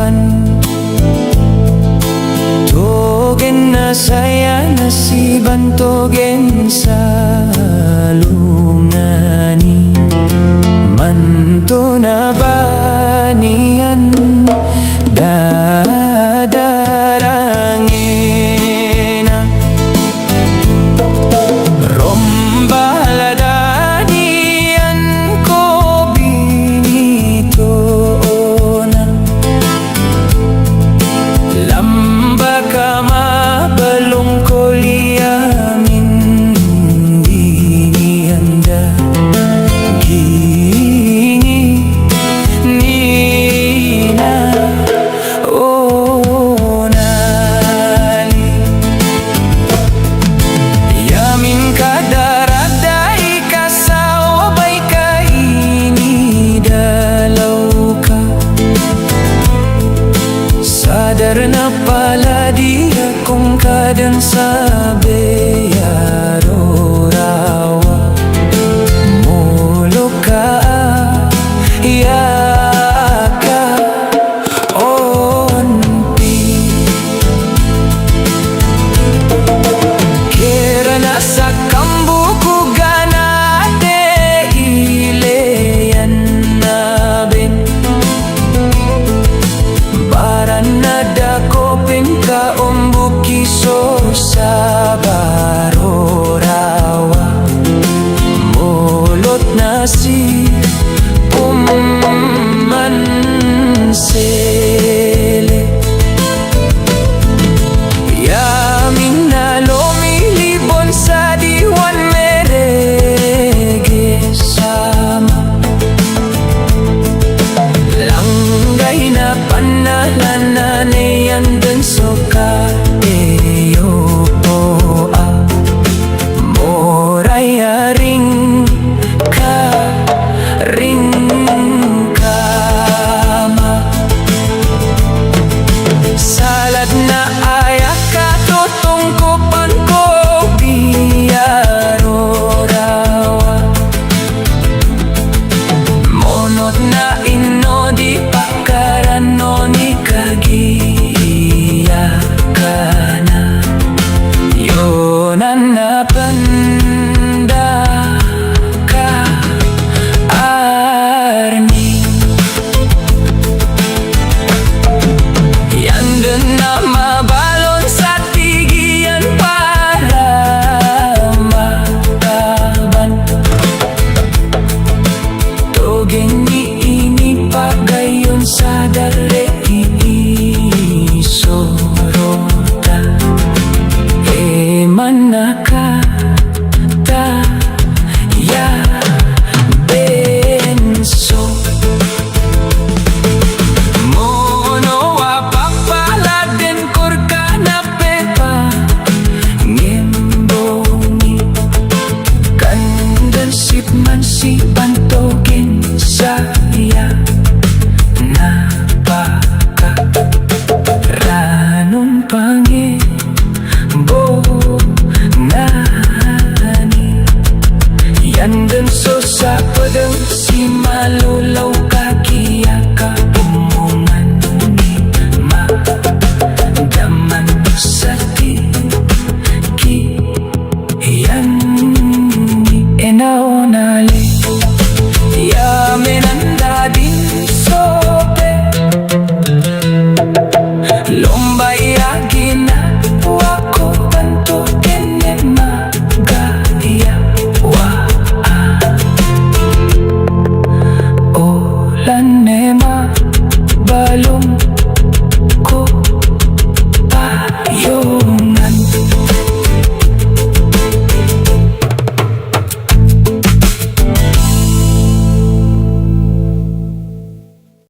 pan togen na saya nasiban togen sa lungani manto na banian dadarangena rombaladanian ko binito na lamba kama balong koliamin di anda na pala di akong kadang sabi rawa mulo ka yaka onti kera na sa kambuku ganate ileyan nabin baran na dakopin ka umbuki so sa baro rawa mulot na si umansele yamin na lumilibon sa diwan merege sama langgay na panalananeyan dun soka eyo a moray ring kama salad na ayak ka tutungkupan ko biyaro rawa monot na ino di pakarano ni kagiya ka na yonan na panda ka arni yandun na mabalon sa tigian para mataban togeng ini pagayon sa dare isorota manaka ta ya benso mono apapaladen kurka na pepa ngembongi kandan sip man si pantogin saya napaka ranon pange nani yandun so sa padang si malulaw ka